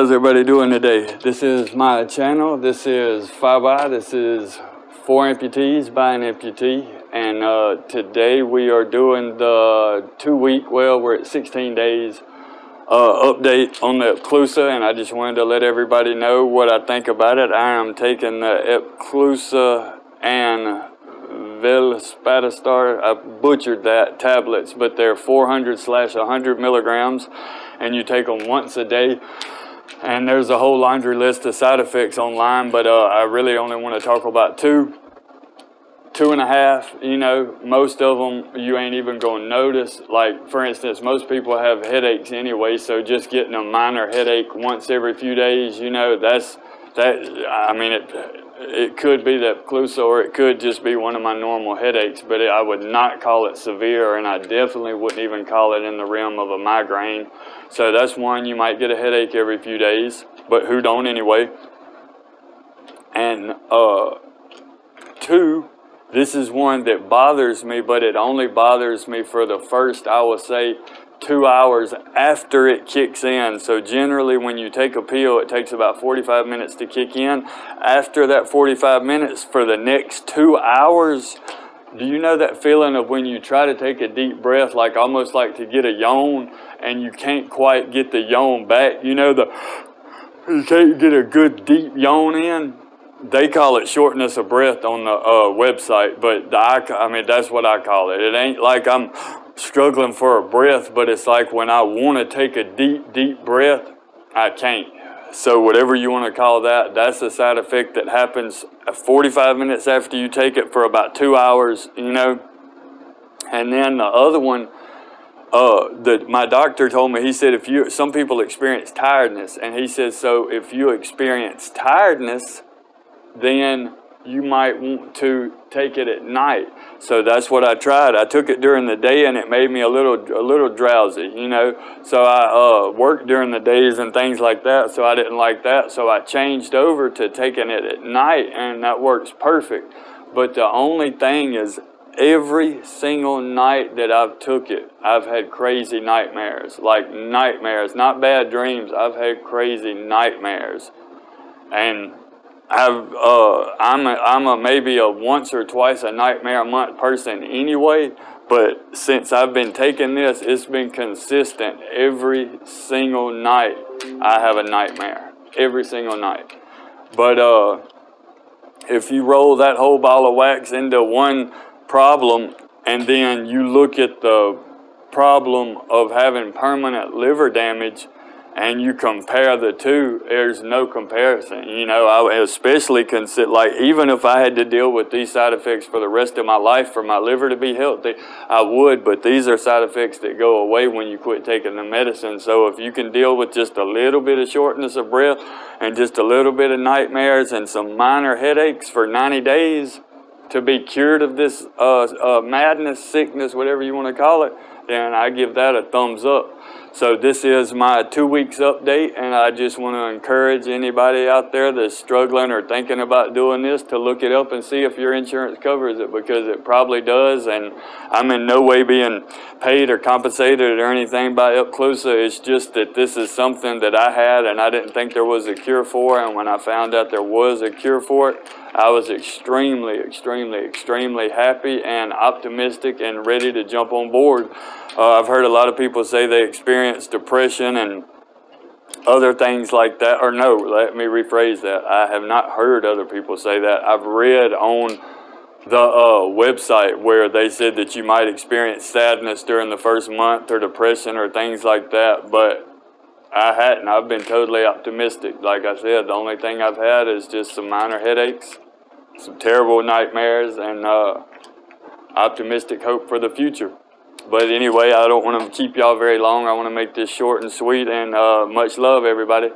How's everybody doing today? This is my channel. This is 5i. This is 4 amputees by an amputee. And today we are doing the 2-week, well, we're at 16 days update on the Epclusa. And I just wanted to let everybody know what I think about it. I am taking the Epclusa and Velospatastar, I butchered that, tablets, but they're 400/100 milligrams, and you take them once a day. And there's a whole laundry list of side effects online, but I really only want to talk about two and a half. You know, most of them you ain't even going to notice. Like, for instance, most people have headaches anyway, so just getting a minor headache once every few days, you know, I mean, it could be the Epclusa, or it could just be one of my normal headaches, but I would not call it severe, and I definitely wouldn't even call it in the realm of a migraine. So that's one. You might get a headache every few days, but who don't anyway? And two, this is one that bothers me, but it only bothers me for the first, I will say, 2 hours after it kicks in. So generally when you take a pill, it takes about 45 minutes to kick in. After that 45 minutes, for the next 2 hours, do you know that feeling of when you try to take a deep breath, like almost like to get a yawn, and you can't quite get the yawn back? You know, you can't get a good deep yawn in? They call it shortness of breath on the website, but I mean, that's what I call it. It ain't like I'm struggling for a breath, but it's like when I want to take a deep breath, I can't. So whatever you want to call that, that's a side effect that happens 45 minutes after you take it for about 2 hours, you know. And then the other one, my doctor told me, he said, some people experience tiredness, and he said, so if you experience tiredness, then you might want to take it at night. So that's what I tried. I took it during the day, and it made me a little drowsy, you know. So I worked during the days and things like that, so I didn't like that. So I changed over to taking it at night, and that works perfect. But the only thing is, every single night that I've took it, I've had crazy nightmares. Like nightmares, not bad dreams. I've had crazy nightmares. And I'm maybe a once or twice a nightmare a month person anyway, but since I've been taking this, it's been consistent. Every single night I have a nightmare, every single night. But if you roll that whole ball of wax into one problem, and then you look at the problem of having permanent liver damage, and you compare the two, there's no comparison. You know, I especially consider, like, even if I had to deal with these side effects for the rest of my life for my liver to be healthy, I would, but these are side effects that go away when you quit taking the medicine. So if you can deal with just a little bit of shortness of breath and just a little bit of nightmares and some minor headaches for 90 days to be cured of this madness, sickness, whatever you want to call it, then I give that a thumbs up. So this is my 2 weeks update, and I just want to encourage anybody out there that's struggling or thinking about doing this to look it up and see if your insurance covers it, because it probably does. And I'm in no way being paid or compensated or anything by Epclusa. It's just that this is something that I had and I didn't think there was a cure for, and when I found out there was a cure for it, I was extremely happy and optimistic and ready to jump on board. I've heard a lot of people say they experience depression and other things like that. Or no, let me rephrase that. I have not heard other people say that. I've read on the website where they said that you might experience sadness during the first month or depression or things like that, but I hadn't. I've been totally optimistic. Like I said, the only thing I've had is just some minor headaches, some terrible nightmares, and optimistic hope for the future. But anyway, I don't want to keep y'all very long. I want to make this short and sweet, and much love, everybody.